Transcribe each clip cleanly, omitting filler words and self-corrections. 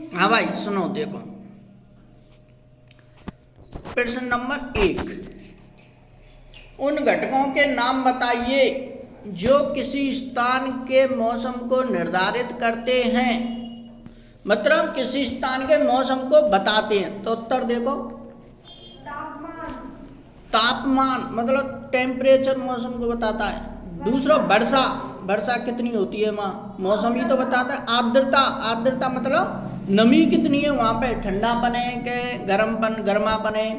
हाँ भाई सुनो, देखो प्रश्न नंबर 1, उन घटकों के नाम बताइए जो किसी स्थान के मौसम को निर्धारित करते हैं। मतलब किसी स्थान के मौसम को बताते हैं। तो उत्तर देखो, तापमान मतलब टेम्परेचर मौसम को बताता है। दूसरा वर्षा, वर्षा कितनी होती है वहाँ, मौसम ही तो बताता है। आर्द्रता, आर्द्रता मतलब नमी कितनी है वहाँ पे, ठंडापन है कि गर्मपन, गर्मापन है।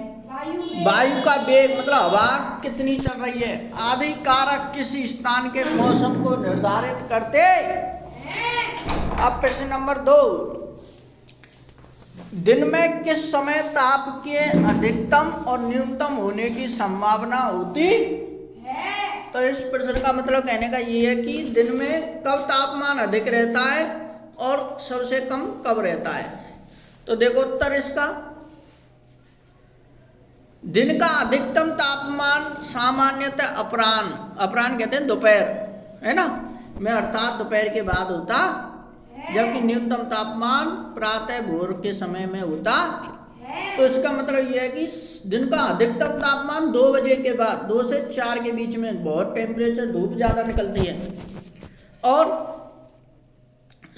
वायु का वेग मतलब हवा कितनी चल रही है। आदि कारक किसी स्थान के मौसम को निर्धारित करते। अब प्रश्न नंबर 2, दिन में किस समय ताप के अधिकतम और न्यूनतम होने की संभावना होती है। तो इस प्रश्न का मतलब कहने का ये है कि दिन में कब तापमान अधिक रहता है और सबसे कम कब रहता है। तो देखो उत्तर इसका, दिन का अधिकतम तापमान सामान्यतः अपराह्न, अपराह्न कहते हैं दोपहर, है ना, में अर्थात दोपहर के बाद होता, जबकि न्यूनतम तापमान प्रातः भोर के समय में होता। तो इसका मतलब यह है कि दिन का अधिकतम तापमान 2 बजे के बाद, 2 से 4 के बीच में बहुत टेम्परेचर, धूप ज़्यादा निकलती है, और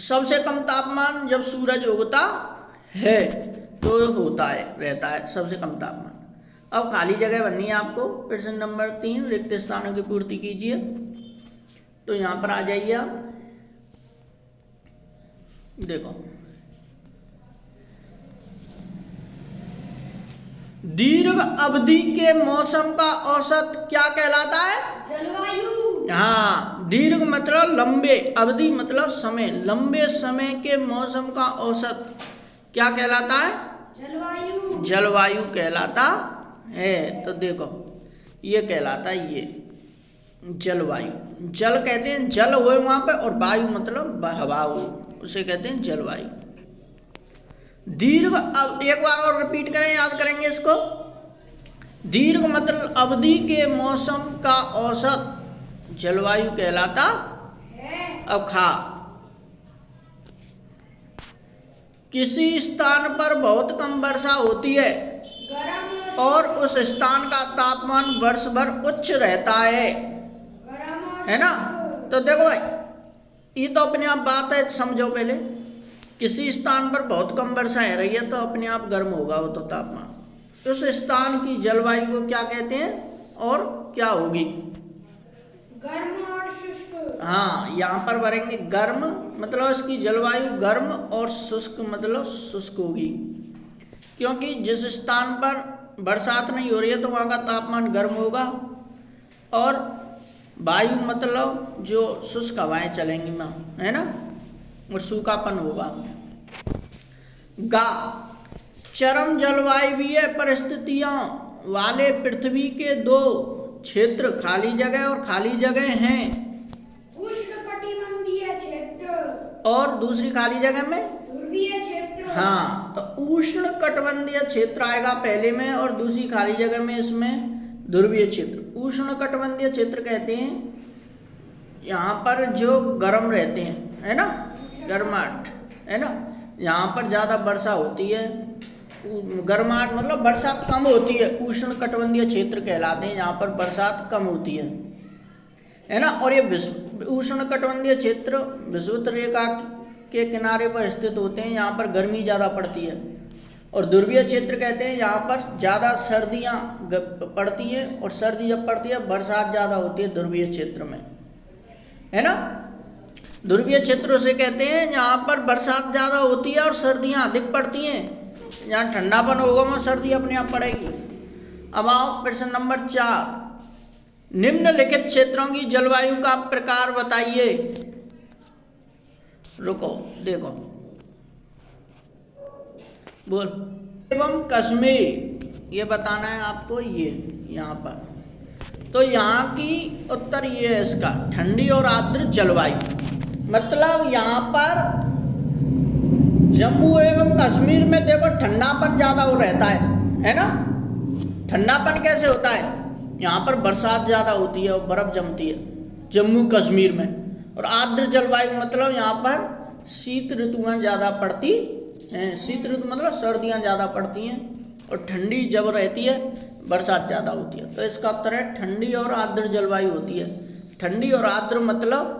सबसे कम तापमान जब सूरज उगता है तो होता है, रहता है सबसे कम तापमान। अब खाली जगह बननी है आपको। प्रश्न नंबर 3, रिक्त स्थानों की पूर्ति कीजिए। तो यहाँ पर आ जाइए आप, देखो दीर्घ अवधि के मौसम का औसत क्या कहलाता है, जलवायु। हाँ, दीर्घ मतलब लंबे, अवधि मतलब समय, लंबे समय के मौसम का औसत क्या कहलाता है, जलवायु। जलवायु कहलाता है। तो देखो ये कहलाता है, ये जलवायु। जल कहते हैं, जल हुए वहां पे, और वायु मतलब हवा हुई, उसे कहते हैं जलवायु। दीर्घ, अब एक बार और रिपीट करें, याद करेंगे इसको। दीर्घ मतलब अवधि के मौसम का औसत जलवायु कहलाता है। अब खा, किसी स्थान पर बहुत कम वर्षा होती है और उस स्थान का तापमान वर्ष भर उच्च रहता है ना। तो देखो भाई, ये तो अपने आप बात है, समझो पहले। किसी स्थान पर बहुत कम वर्षा हो रही है तो अपने आप गर्म होगा वो तो तापमान। उस स्थान की जलवायु को क्या कहते हैं और क्या होगी, गर्म और शुष्क। हाँ, यहाँ पर भरेंगे गर्म मतलब इसकी जलवायु गर्म, और शुष्क मतलब शुष्क होगी, क्योंकि जिस स्थान पर बरसात नहीं हो रही है तो वहाँ का तापमान गर्म होगा, और वायु मतलब जो शुष्क हवाएं चलेंगी वहाँ, है ना, और सूखापन होगा। गा, चरम जलवायु परिस्थितियों वाले पृथ्वी के 2 क्षेत्र खाली जगह और खाली जगह हैं। उष्णकटिबंधीय क्षेत्र और दूसरी खाली जगह में ध्रुवीय क्षेत्र। हाँ, तो उष्णकटिबंधीय क्षेत्र आएगा पहले में, और दूसरी खाली जगह में इसमें ध्रुवीय क्षेत्र। उष्णकटिबंधीय क्षेत्र कहते हैं यहाँ पर जो गर्म रहते हैं, है ना, गर्माहट, है ना, यहाँ पर ज़्यादा वर्षा होती है। गर्माहट मतलब बरसात कम होती है, उष्णकटिबंधीय क्षेत्र कहलाते हैं, यहाँ पर बरसात कम होती है ना। और ये उष्णकटिबंधीय क्षेत्र विषुवत रेखा के किनारे पर स्थित होते हैं, यहाँ पर गर्मी ज़्यादा पड़ती है। और ध्रुवीय क्षेत्र कहते हैं यहाँ पर ज़्यादा सर्दियाँ पड़ती हैं, और सर्दी जब पड़ती है बरसात ज़्यादा होती है ध्रुवीय क्षेत्र में, है ना। ध्रुवीय क्षेत्रों से कहते हैं जहाँ पर बरसात ज़्यादा होती है और सर्दियाँ अधिक पड़ती हैं। जहाँ ठंडापन होगा वहाँ सर्दी अपने आप पड़ेगी। अब आओ प्रश्न नंबर 4, निम्नलिखित क्षेत्रों की जलवायु का प्रकार बताइए। रुको, देखो, बोल। एवं कश्मीर, ये बताना है आपको, ये यहाँ पर। तो यहाँ की उत्तर ये है इसका, ठंडी और आर्द्र जलवायु। मतलब यहाँ पर जम्मू एवं कश्मीर में देखो ठंडापन ज़्यादा हो रहता है ना। ठंडापन कैसे होता है, यहाँ पर बरसात ज़्यादा होती है और बर्फ़ जमती है जम्मू कश्मीर में। और आर्द्र जलवायु मतलब यहाँ पर शीत ऋतुएं ज़्यादा पड़ती शीत ऋतु मतलब सर्दियाँ ज़्यादा पड़ती हैं और ठंडी जब रहती है बरसात ज़्यादा होती है। तो इसका उत्तर है ठंडी और आर्द्र जलवायु होती है। ठंडी और आर्द्र मतलब,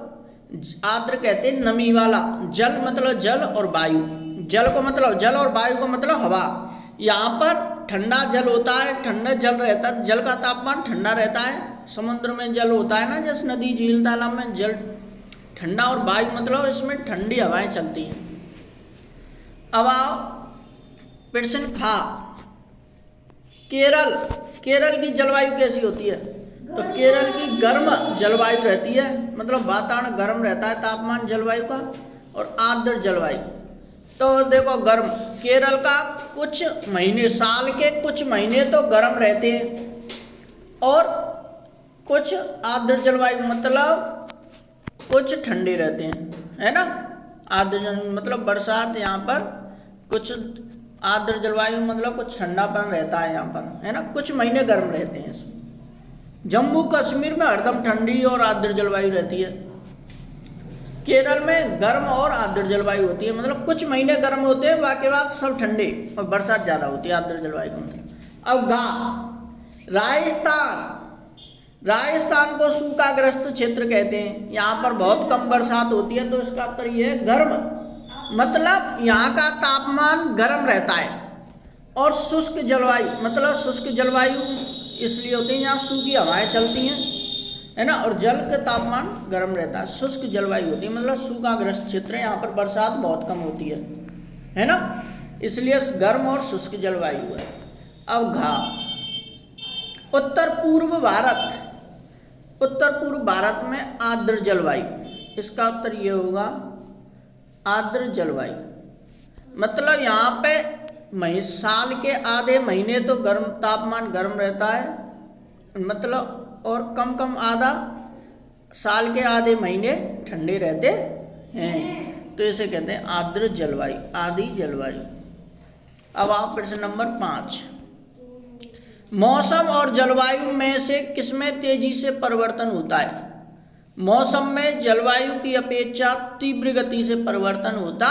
आर्द्र कहते हैं नमी वाला, जल मतलब जल और वायु, जल को मतलब जल और वायु को मतलब हवा। यहाँ पर ठंडा जल होता है, ठंडा जल रहता है, जल का तापमान ठंडा रहता है। समुद्र में जल होता है ना, जैसे नदी झील तालाब में जल ठंडा, और वायु मतलब इसमें ठंडी हवाएं चलती हैं। अब आओ प्रश्न खा, केरल, केरल की जलवायु कैसी होती है? तो केरल की गर्म जलवायु रहती है, मतलब वातावरण गर्म रहता है तापमान जलवायु का, और आर्द्र जलवायु। तो देखो गर्म, केरल का कुछ महीने, साल के कुछ महीने तो गर्म रहते हैं और कुछ आर्द्र जलवायु मतलब कुछ ठंडे रहते हैं, है ना। आर्द्र मतलब बरसात, यहाँ पर कुछ आर्द्र जलवायु मतलब कुछ ठंडापन रहता है यहाँ पर, है ना, कुछ महीने गर्म रहते हैं इसमें। जम्मू कश्मीर में हरदम ठंडी और आर्द्र जलवायु रहती है। केरल में गर्म और आर्द्र जलवायु होती है, मतलब कुछ महीने गर्म होते हैं, बाकी बाद सब ठंडे और बरसात ज़्यादा होती है आर्द्र जलवायु का मतलब। अब गा, राजस्थान, राजस्थान को सूखाग्रस्त क्षेत्र कहते हैं। यहाँ पर बहुत कम बरसात होती है, तो इसका उत्तर ये है गर्म, मतलब यहाँ का तापमान गर्म रहता है। और शुष्क जलवायु मतलब शुष्क जलवायु इसलिए होती है यहाँ सूखी हवाएं चलती हैं, है ना, और जल का तापमान गर्म रहता है। शुष्क जलवायु होती है मतलब सूखाग्रस्त क्षेत्र है, यहाँ पर बरसात बहुत कम होती है ना, इसलिए गर्म और शुष्क जलवायु है। अब घा, उत्तर पूर्व भारत, उत्तर पूर्व भारत में आर्द्र जलवायु, इसका उत्तर ये होगा आर्द्र जलवायु। मतलब यहाँ पे साल के आधे महीने तो गर्म, तापमान गर्म रहता है, मतलब, और कम कम आधा साल के आधे महीने ठंडे रहते हैं, तो इसे कहते हैं आर्द्र जलवायु, आदि जलवायु। अब आप प्रश्न नंबर 5, मौसम और जलवायु में से किसमें तेजी से परिवर्तन होता है? मौसम में जलवायु की अपेक्षा तीव्र गति से परिवर्तन होता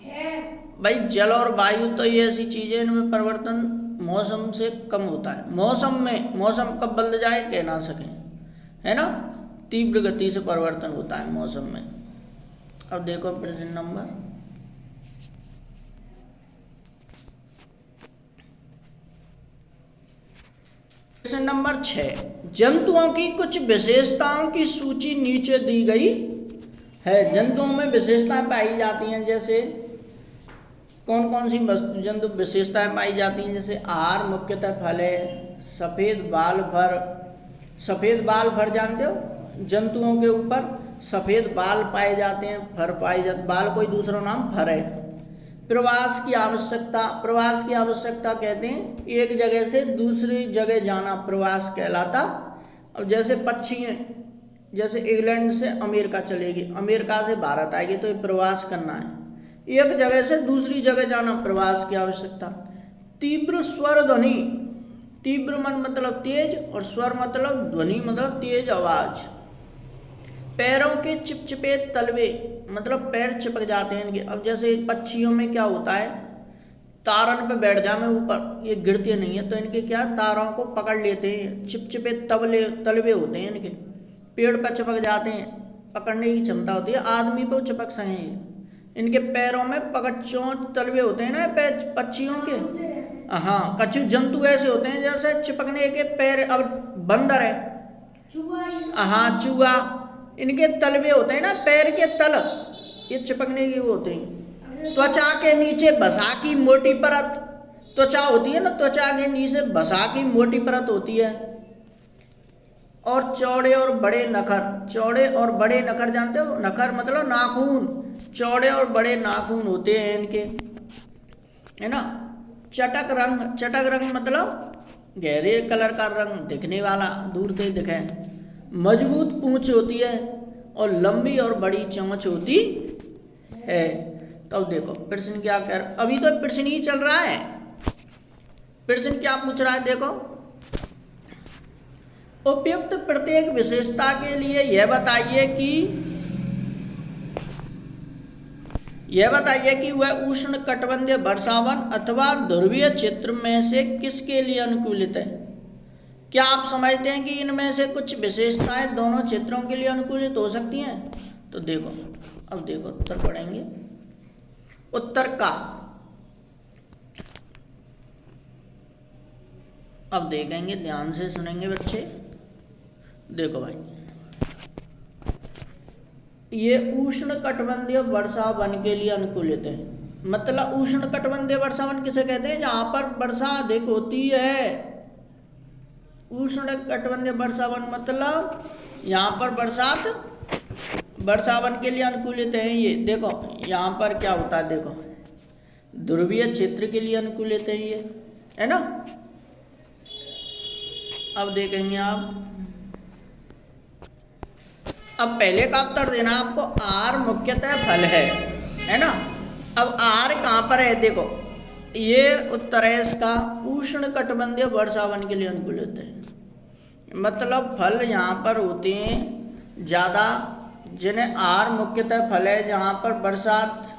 है। भाई जल और वायु तो ये ऐसी चीजें, इनमें परिवर्तन मौसम से कम होता है। मौसम में, मौसम कब बदल जाए कह ना सकें, है ना, तीव्र गति से परिवर्तन होता है मौसम में। अब देखो प्रश्न नंबर, प्रश्न नंबर 6, जंतुओं की कुछ विशेषताओं की सूची नीचे दी गई है। जंतुओं में विशेषताएं पाई जाती हैं, जैसे कौन कौन सी जंतु विशेषताएं पाई जाती हैं? जैसे आहार मुख्यतः फल है, सफ़ेद बाल फर, सफ़ेद बाल फर जानते हो, जंतुओं के ऊपर सफ़ेद बाल पाए जाते हैं, फर पाए जाते, बाल कोई दूसरा नाम फर है। प्रवास की आवश्यकता, प्रवास की आवश्यकता कहते हैं एक जगह से दूसरी जगह जाना प्रवास कहलाता। अब जैसे पक्षी, जैसे इंग्लैंड से अमेरिका चलेगी, अमेरिका से भारत आएगी, तो ये प्रवास करना है, एक जगह से दूसरी जगह जाना, प्रवास की आवश्यकता। तीव्र स्वर ध्वनि, तीव्र मन मतलब तेज, और स्वर मतलब ध्वनि मतलब तेज आवाज। पैरों के चिपचिपे तलवे मतलब पैर चिपक जाते हैं इनके। अब जैसे पक्षियों में क्या होता है, तारन पे बैठ जाए ऊपर, ये गिरते नहीं है, तो इनके क्या तारों को पकड़ लेते हैं, चिपचिपे तलवे होते हैं इनके, पेड़ पर चिपक जाते हैं, पकड़ने की क्षमता होती है, आदमी पे चिपक सकेंगे। इनके पैरों में पकड़ चोंच तलवे होते हैं ना पैर पक्षियों के, हाँ, कछु जंतु ऐसे होते हैं जैसे चिपकने के पैर। अब बंदर है, हाँ चूहा, इनके तलवे होते हैं ना पैर के तल, ये चिपकने के वो होते हैं। त्वचा के नीचे वसा की मोटी परत, त्वचा होती है ना, त्वचा के नीचे वसा की मोटी परत होती है। और चौड़े और बड़े नखर, चौड़े और बड़े नखर जानते हो, नखर मतलब नाखून, चौड़े और बड़े नाखून होते हैं इनके, है ना। चटक रंग, चटक रंग मतलब गहरे कलर का रंग, दिखने वाला, दूर से दिखे। मजबूत पूंछ होती है और लंबी और बड़ी चोंच होती है। तब देखो प्रश्न क्या कर, अभी तो प्रश्न ही चल रहा है, प्रश्न क्या पूछ रहा है देखो, उपयुक्त प्रत्येक विशेषता के लिए यह बताइए कि यह बताइए कि वह उष्ण कटिबंधीय वर्षावन अथवा ध्रुवीय क्षेत्र में से किसके लिए अनुकूलित है। क्या आप समझते हैं कि इनमें से कुछ विशेषताएं दोनों क्षेत्रों के लिए अनुकूलित हो सकती हैं? तो देखो, अब देखो उत्तर पढ़ेंगे। उत्तर का अब देखेंगे, ध्यान से सुनेंगे बच्चे। देखो भाई, ये उष्ण कटिबंधीय वर्षा वन के लिए अनुकूलित है। मतलब उष्ण कटिबंधीय वर्षा वन किसे कहते हैं? जहां पर वर्षा अधिक होती है। उष्ण कटिबंधीय वर्षा वन मतलब यहाँ पर वर्षा वन के लिए अनुकूलित है। ये देखो यहाँ पर क्या होता है, देखो ध्रुवीय क्षेत्र के लिए अनुकूलित है ये, है ना। अब देखेंगे आप, अब पहले का उत्तर देना आपको। आर मुख्यतः फल है ना। अब आर कहाँ पर है? देखो ये उत्तर है इसका, उष्ण कटिबंधीय वर्षावन के लिए अनुकूलित है। मतलब फल यहाँ पर होते हैं ज़्यादा, जिन्हें आर मुख्यतः फल है, जहाँ पर बरसात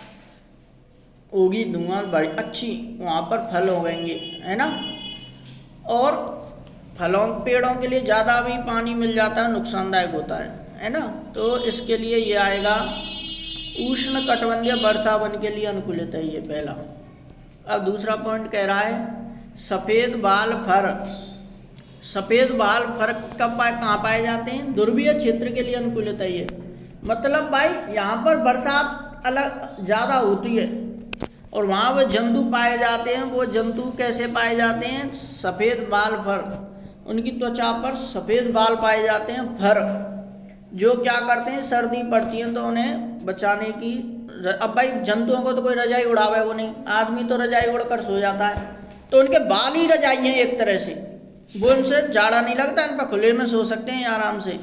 होगी, धुआं बड़ी अच्छी, वहाँ पर फल होंगे, है ना। और फलों पेड़ों के लिए ज़्यादा भी पानी मिल जाता है, नुकसानदायक होता है ना। तो इसके लिए ये आएगा, उष्ण कटिबंधीय वर्षा वन के लिए अनुकूलित है ये पहला। अब दूसरा पॉइंट कह रहा है सफ़ेद बाल फर। सफ़ेद बाल फर कहाँ पाए जाते हैं? ध्रुवीय क्षेत्र के लिए अनुकूलित है ये। मतलब भाई यहाँ पर बरसात अलग ज़्यादा होती है और वहाँ वो जंतु पाए जाते हैं। वो जंतु कैसे पाए जाते हैं? सफ़ेद बाल फर, उनकी त्वचा पर सफ़ेद बाल पाए जाते हैं, फर, जो क्या करते हैं, सर्दी पड़ती है तो उन्हें बचाने की। अब भाई जंतुओं को तो कोई रजाई उड़ावे को नहीं, आदमी तो रजाई उड़कर सो जाता है, तो उनके बाल ही रजाई हैं एक तरह से। वो उनसे जाड़ा नहीं लगता, इन पर खुले में सो सकते हैं आराम से।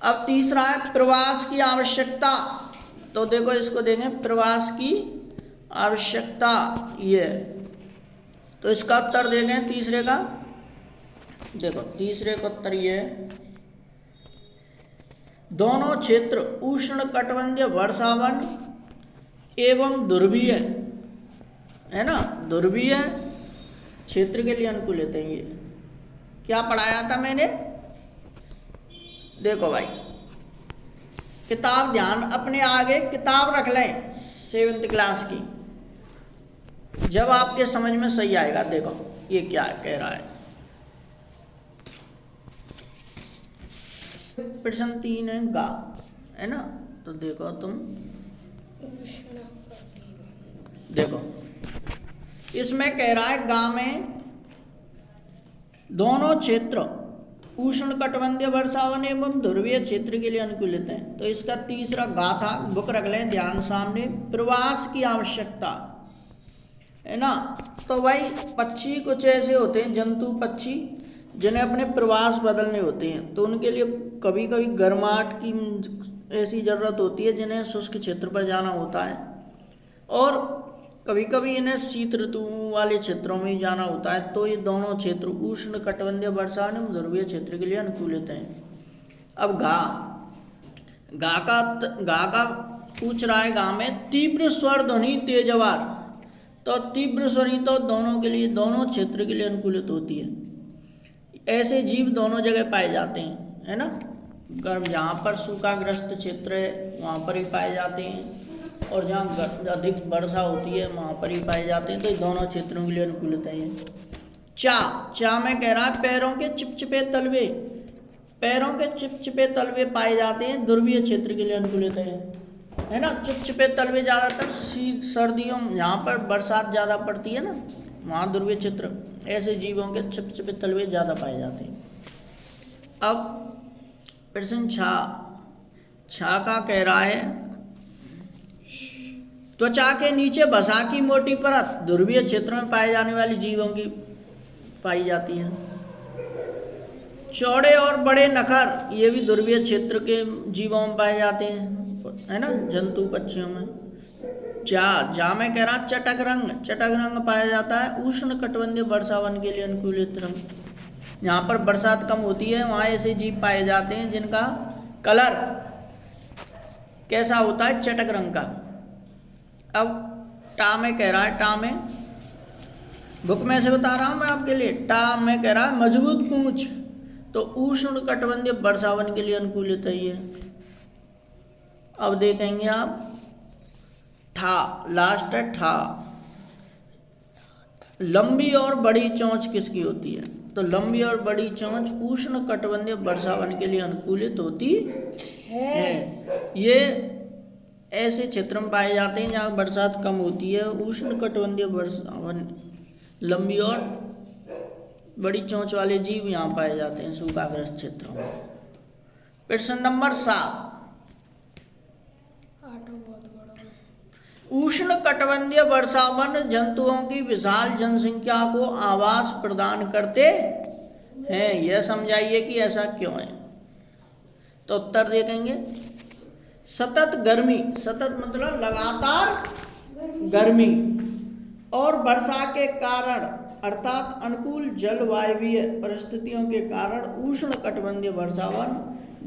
अब तीसरा है प्रवास की आवश्यकता। तो देखो इसको देखें, प्रवास की आवश्यकता ये, तो इसका उत्तर देखें तीसरे का। देखो तीसरे का उत्तर ये है, दोनों क्षेत्र उष्ण कटिबंधीय वर्षावन एवं ध्रुवीय, है ना, ध्रुवीय क्षेत्र के लिए अनुकूलित है ये। क्या पढ़ाया था मैंने? देखो भाई, किताब ध्यान अपने आगे किताब रख लें 7th क्लास की, जब आपके समझ में सही आएगा। देखो ये क्या कह रहा है, प्रश्न 3 है गा, है ना। तो देखो तुम, देखो इसमें कह रहा है गा में दोनों क्षेत्र उष्ण कटिबंधीय वर्षावन एवं ध्रुवीय क्षेत्र के लिए अनुकूलित हैं। तो इसका तीसरा गा था, बुक रख लें ध्यान सामने, प्रवास की आवश्यकता, है ना। तो भाई पक्षी कुछ ऐसे होते हैं, जंतु पक्षी, जिन्हें अपने प्रवास बदलने होते हैं, तो उनके लिए कभी कभी गर्माहट की ऐसी ज़रूरत होती है, जिन्हें शुष्क क्षेत्र पर जाना होता है, और कभी कभी इन्हें शीत ऋतु वाले क्षेत्रों में ही जाना होता है। तो ये दोनों क्षेत्र उष्ण कटिबंधीय वर्षावन एवं ध्रुवीय क्षेत्र के लिए अनुकूलित हैं। अब गा का पूछ रहा है, गा में तीव्र स्वर ध्वनि तेज आवाज। तो तीव्र स्वरी तो दोनों के लिए, दोनों क्षेत्र के लिए अनुकूलित होती है। ऐसे जीव दोनों जगह पाए जाते हैं, है ना। गर्म जहाँ पर सूखाग्रस्त क्षेत्र है वहाँ पर ही पाए जाते हैं, और जहाँ अधिक वर्षा होती है वहाँ पर ही पाए जाते हैं। तो दोनों क्षेत्रों के लिए अनुकूलित है ये। चा में कह रहा है पैरों के चिपचिपे तलवे, पैरों के चिपचिपे तलवे पाए जाते हैं, ध्रुवीय क्षेत्र के लिए अनुकूलित है ना। चिपचिपे तलवे ज़्यादातर सर्दियों, यहाँ पर बरसात ज़्यादा पड़ती है ना, वहाँ ध्रुवीय क्षेत्र, ऐसे जीवों के चिपचिपे तलवे ज़्यादा पाए जाते हैं। अब प्रश्न छा का कह रहा है त्वचा के नीचे वसा की मोटी परत ध्रुवीय क्षेत्रों में पाए जाने वाली जीवों की पाई जाती है। चौड़े और बड़े नखर, ये भी ध्रुवीय क्षेत्र के जीवों में पाए जाते हैं, है ना, जंतु पक्षियों में। जा में कह रहा चटक रंग पाया जाता है उष्ण कटिबंधीय वर्षावन के लिए अनुकूलित रंग। जहाँ पर बरसात कम होती है वहाँ ऐसे जीव पाए जाते हैं जिनका कलर कैसा होता है, चटक रंग का, अब टा में कह रहा है, टा में बुक में से बता रहा हूं मैं आपके लिए, टा में कह रहा है मजबूत पूंछ, तो उष्ण कटिबंधीय वर्षावन के लिए अनुकूलित है ये। अब देखेंगे आप ठा, लास्ट है ठा, लंबी और बड़ी चोंच किसकी होती है? तो लंबी और बड़ी चोंच उष्ण कटिबंधीय वर्षावन के लिए अनुकूलित होती है। ये ऐसे क्षेत्र में पाए जाते हैं जहाँ बरसात कम होती है। उष्ण कटिबंधीय वर्षावन लंबी और बड़ी चोंच वाले जीव यहाँ पाए जाते हैं सूखाग्रस्त क्षेत्रों में। प्रश्न नंबर 7, उष्ण कटिबंधीय वर्षावन जंतुओं की विशाल जनसंख्या को आवास प्रदान करते हैं, यह समझाइए कि ऐसा क्यों है। तो उत्तर देखेंगे सतत गर्मी, सतत मतलब लगातार गर्मी और वर्षा के कारण अर्थात अनुकूल जलवायवीय परिस्थितियों के कारण उष्ण कटिबंधीय वर्षावन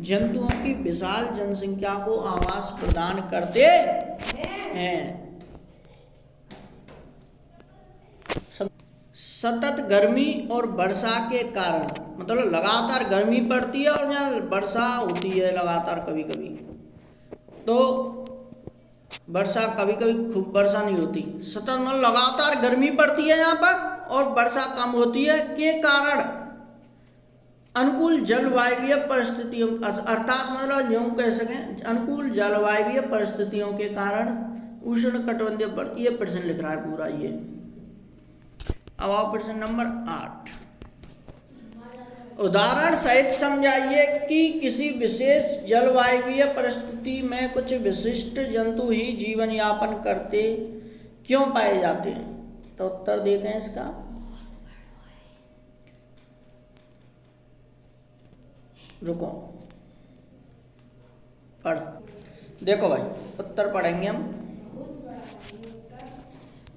जंतुओं की विशाल जनसंख्या को आवास प्रदान करते हैं। सतत गर्मी और वर्षा के कारण मतलब लगातार गर्मी पड़ती है और जहाँ वर्षा होती है लगातार कभी कभी, तो वर्षा कभी कभी खूब वर्षा नहीं होती, सतत मतलब लगातार गर्मी पड़ती है यहाँ पर और वर्षा कम होती है के कारण अनुकूल जलवायवीय परिस्थितियों अर्थात मतलब यूं कह सकें अनुकूल जलवायवीय परिस्थितियों के कारण उष्ण कटिबंधीय, ये प्रश्न लिख रहा है पूरा ये। अब आओ प्रश्न नंबर 8, उदाहरण सहित समझाइए कि किसी विशेष जलवायवीय परिस्थिति में कुछ विशिष्ट जंतु ही जीवन यापन करते क्यों पाए जाते हैं। तो उत्तर देते हैं इसका, रुको पढ़, देखो भाई उत्तर पढ़ेंगे हम,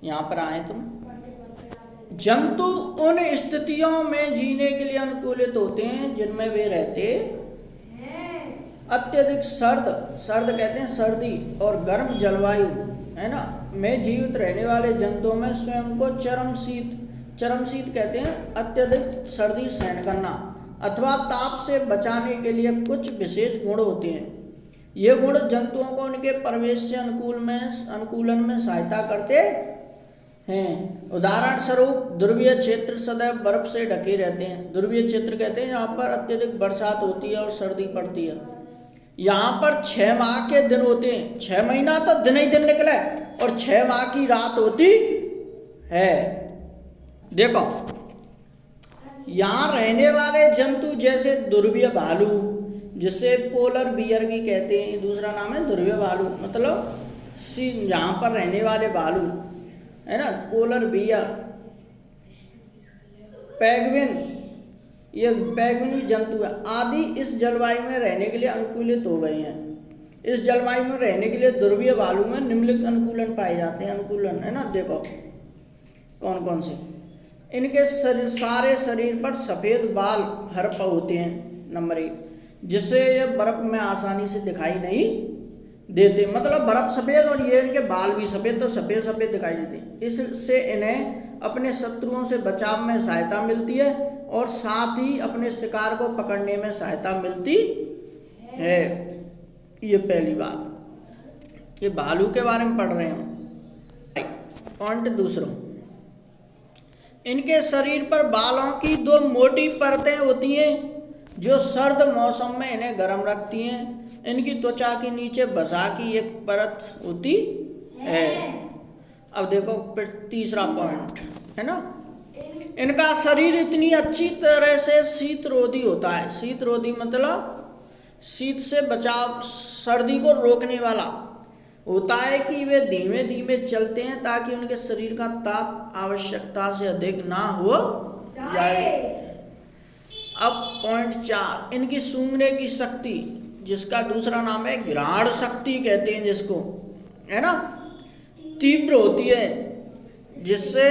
यहाँ पर आए तुम। जंतु उन स्थितियों में जीने के लिए अनुकूलित होते हैं जिनमें वे रहते अत्यधिक सर्द, सर्द कहते हैं सर्दी और गर्म जलवायु है ना, में जीवित रहने वाले जंतुओं में स्वयं को चरम शीत कहते हैं अत्यधिक सर्दी सहन करना अथवा ताप से बचाने के लिए कुछ विशेष गुण होते हैं। ये गुण जंतुओं को उनके परिवेश से अनुकूलन में सहायता करते हैं। उदाहरण स्वरूप ध्रुवीय क्षेत्र सदैव बर्फ से ढके रहते हैं। ध्रुवीय क्षेत्र कहते हैं यहाँ पर अत्यधिक बरसात होती है और सर्दी पड़ती है। यहाँ पर 6 माह के दिन होते हैं, 6 महीना तो दिन ही दिन निकले और 6 माह की रात होती है। देखो यहाँ रहने वाले जंतु जैसे ध्रुवीय भालू, जिसे पोलर बियर भी कहते हैं, दूसरा नाम है ध्रुवीय भालू, मतलब यहाँ पर रहने वाले भालू है ना, पोलर बियर, पेंगुइन, ये पेंगुइन भी जंतु है आदि इस जलवायु में रहने के लिए अनुकूलित हो गए हैं। इस जलवायु में रहने के लिए ध्रुवीय भालू में निम्नलिखित अनुकूलन पाए जाते हैं। अनुकूलन है ना, देखो कौन कौन से, इनके सारे शरीर पर सफ़ेद बाल हरप होते हैं, नंबर 1, जिससे ये बर्फ में आसानी से दिखाई नहीं देते, मतलब बर्फ सफ़ेद और ये इनके बाल भी सफ़ेद, तो सफ़ेद सफ़ेद दिखाई देते हैं। इससे इन्हें अपने शत्रुओं से बचाव में सहायता मिलती है और साथ ही अपने शिकार को पकड़ने में सहायता मिलती है। ये पहली बात, ये भालू के बारे में पढ़ रहे हैं। पॉइंट दूसरा, इनके शरीर पर बालों की 2 मोटी परतें होती हैं जो सर्द मौसम में इन्हें गर्म रखती हैं। इनकी त्वचा के नीचे वसा की एक परत होती है। अब देखो फिर तीसरा पॉइंट है ना, इनका शरीर इतनी अच्छी तरह से शीतरोधी होता है। शीतरोधी मतलब शीत से बचाव, सर्दी को रोकने वाला होता है कि वे धीमे धीमे चलते हैं ताकि उनके शरीर का ताप आवश्यकता से अधिक ना हो जाए। अब पॉइंट 4, इनकी सूंघने की शक्ति, जिसका दूसरा नाम है घ्राण शक्ति कहते हैं जिसको, है ना, तीव्र होती है, जिससे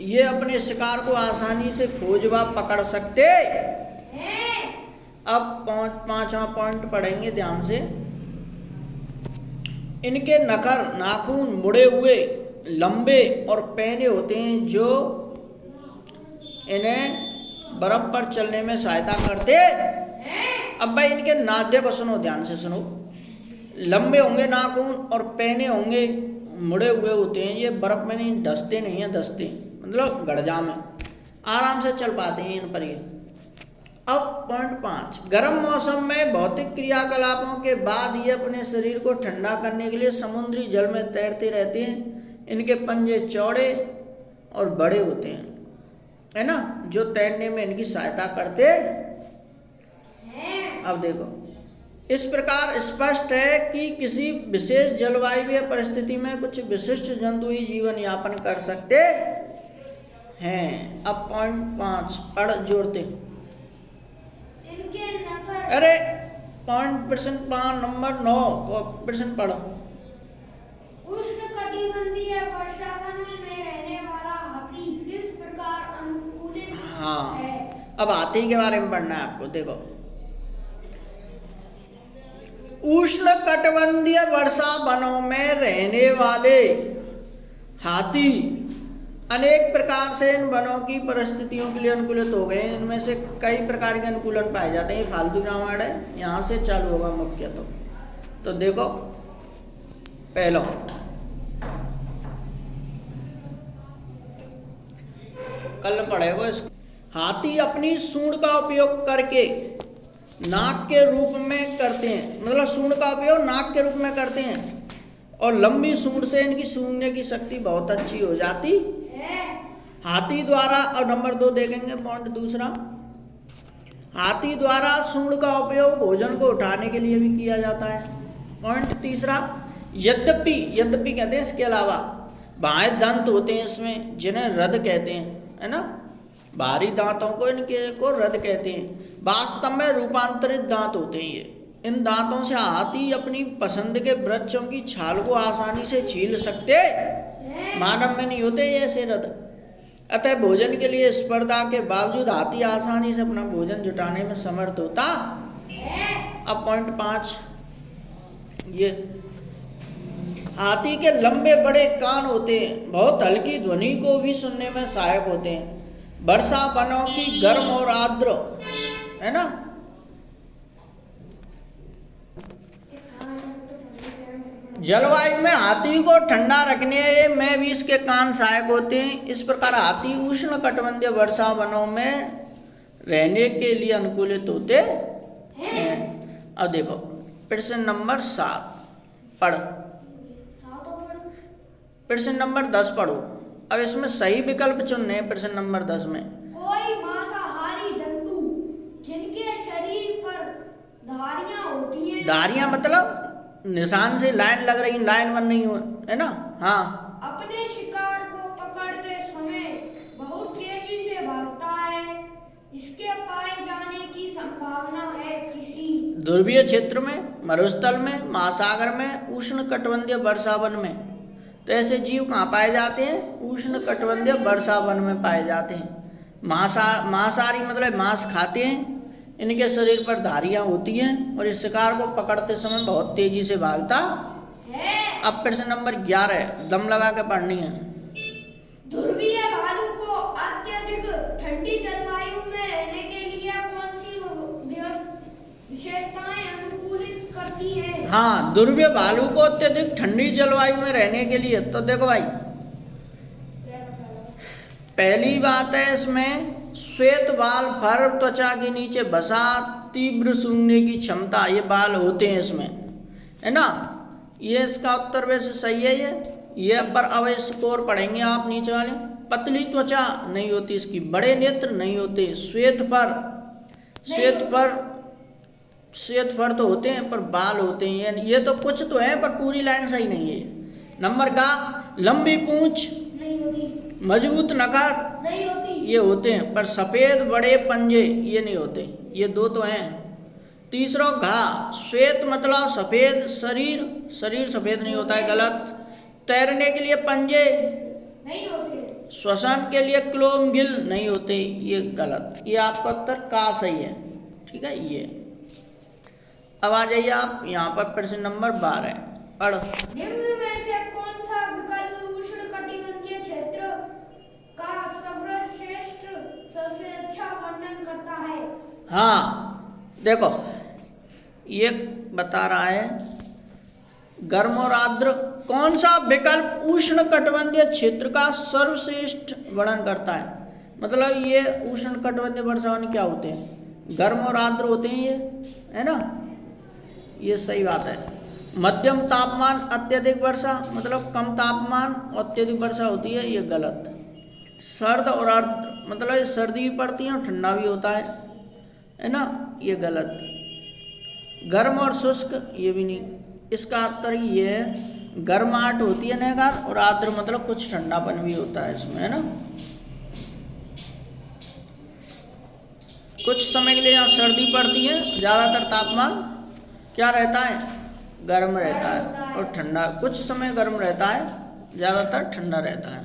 ये अपने शिकार को आसानी से खोज व पकड़ सकते। अब 5वां पॉइंट पढ़ेंगे ध्यान से। इनके नखर नाखून मुड़े हुए, लंबे और पहने होते हैं जो इन्हें बर्फ पर चलने में सहायता करते। अब भाई इनके नाद्य को सुनो, ध्यान से सुनो। लंबे होंगे नाखून और पहने होंगे, मुड़े हुए होते हैं, ये बर्फ में नहीं धंसते, नहीं है धंसते मतलब गड़जा में आराम से चल पाते हैं इन पर ये। अब पॉइंट 5, गर्म मौसम में भौतिक क्रियाकलापों के बाद ये अपने शरीर को ठंडा करने के लिए समुद्री जल में तैरते रहते हैं। इनके पंजे चौड़े और बड़े होते हैं, है ना, जो तैरने में इनकी सहायता करते हैं। अब देखो, इस प्रकार स्पष्ट है कि किसी विशेष जलवायु परिस्थिति में कुछ विशिष्ट जंतु ही जीवन यापन कर सकते हैं। अब पॉइंट 5 पढ़ जोड़ते। अरे पॉइंट प्रश्न 5 नंबर 9 को प्रश्न पढ़ो। उष्णकटिबंधीय वर्षावनों में रहने वाला हाथी किस प्रकार अनुकूलित है? अब हाथी के बारे में पढ़ना है आपको। देखो, उष्णकटिबंधीय वर्षा वनों में रहने वाले हाथी अनेक प्रकार से इन वनों की परिस्थितियों के लिए अनुकूलित हो गए। इनमें से कई प्रकार के अनुकूलन पाए जाते हैं। ये फालतू ग्रामर है, यहाँ से चालू होगा मुख्य। तो देखो, पहला कल पढ़ेगा इसको। हाथी अपनी सूंड का उपयोग करके नाक के रूप में करते हैं, मतलब सूंड का उपयोग नाक के रूप में करते हैं, और लंबी सूंड से इनकी सूंघने की शक्ति बहुत अच्छी हो जाती है। हाथी द्वारा, और नंबर 2 देखेंगे पॉइंट दूसरा, हाथी द्वारा सूंड का उपयोग भोजन को उठाने के लिए भी किया जाता है। पॉइंट तीसरा, यद्यपि कहते हैं इसके अलावा बाएं दंत होते हैं इसमें, जिन्हें रद कहते हैं, है ना, बाहरी दांतों को इनके को रद कहते हैं। वास्तव में रूपांतरित दांत होते हैं ये। इन दांतों से हाथी अपनी पसंद के वृक्षों की छाल को आसानी से छील सकते, मानव में नहीं होते ये ऐसे रद। अतः भोजन के लिए स्पर्धा के बावजूद हाथी आसानी से अपना भोजन जुटाने में समर्थ होता। अब पॉइंट 5, ये हाथी के लंबे बड़े कान होते हैं, बहुत हल्की ध्वनि को भी सुनने में सहायक होते हैं। वर्षा वनों की गर्म और आर्द्र, है ना, जलवायु में हाथी को ठंडा रखने में भी इसके कान सहायक होते हैं। इस प्रकार हाथी उष्ण कटिबंधीय वर्षा वनों में रहने के लिए अनुकूलित होते हैं। अब देखो प्रश्न नंबर 7 पढ़। प्रश्न नंबर 10 पढ़ो। अब इसमें सही विकल्प चुनने हैं। प्रश्न नंबर 10 में कोई मांसाहारी जंतु जिनके शरीर पर धारियां होती हैं। धारियां मतलब निशान से लाइन लग रही, लाइन बन रही हो, है ना। हाँ, अपने शिकार को पकड़ते समय बहुत तेजी से भागता है। इसके पाए जाने की संभावना है किसी ध्रुवीय क्षेत्र में, मरुस्थल में, महासागर में, उष्ण कटिबंधीय वर्षा वन में। तो ऐसे जीव कहाँ पाए जाते हैं? उष्ण कटिबंधीय वर्षा वन में पाए जाते हैं। मांसाहारी मतलब मांस खाते हैं, इनके शरीर पर धारियां होती हैं और इस शिकार को पकड़ते समय बहुत तेजी से भागता है। अब प्रश्न नंबर 11 दम लगा के पढ़नी है। ध्रुवीय भालू को अत्यधिक ठंडी जलवायु में रहने के लिए कौन सी विशेषताएं अनुकूलित करती हैं? हाँ, ध्रुवीय भालू को अत्यधिक ठंडी जलवायु में रहने के लिए, तो देखो भाई, पहली बात है इसमें श्वेत बाल, फर, त्वचा के नीचे बसा, तीव्र सूंघने की क्षमता, ये बाल होते हैं इसमें, है ना। ये इसका उत्तर वैसे सही है। ये पर अब स्कोर पढ़ेंगे आप नीचे वाले। पतली त्वचा नहीं होती इसकी, बड़े नेत्र नहीं होते, श्वेत फर तो होते हैं पर बाल होते हैं। ये तो कुछ तो है पर पूरी लाइन सही नहीं है। नंबर का लंबी पूंछ नहीं होती, मजबूत नखर नहीं होती, ये होते हैं, पर सफेद बड़े पंजे ये नहीं होते। ये 2 तो हैं। तीसरा घा, श्वेत मतलब सफेद, शरीर सफेद नहीं होता है, गलत। तैरने के लिए पंजे नहीं होते, श्वसन के लिए क्लोम गिल नहीं होते, ये गलत। ये आपका उत्तर का सही है, ठीक है। ये अब आ जाइए आप यहाँ पर प्रश्न नंबर 12। अड़। निम्न में से कौन सा विकल्प उष्णकटिबंधीय क्षेत्र का सर्वश्रेष्ठ सबसे अच्छा वर्णन करता है? हाँ देखो, ये बता रहा है गर्म और आर्द्र कौन सा विकल्प उष्णकटिबंधीय क्षेत्र का सर्वश्रेष्ठ वर्णन करता है। मतलब ये उष्णकटिबंधीय वर्षावन क्या होते हैं, गर्म और आर्द्र होते हैं, ये है ना, ये सही बात है। मध्यम तापमान अत्यधिक वर्षा, मतलब कम तापमान और अत्यधिक वर्षा होती है, ये गलत। सर्द और आर्द्र, मतलब सर्दी भी पड़ती है और ठंडा भी होता है ना, ये गलत। गर्म और शुष्क, ये भी नहीं। इसका उत्तर ये है, गर्माहट होती है नेगार, और आर्द्र मतलब कुछ ठंडापन भी होता है इसमें, है ना। कुछ समय के लिए यहाँ सर्दी पड़ती है, ज़्यादातर तापमान क्या रहता है, गर्म रहता है, और ठंडा कुछ समय गर्म रहता है, ज़्यादातर ठंडा रहता है।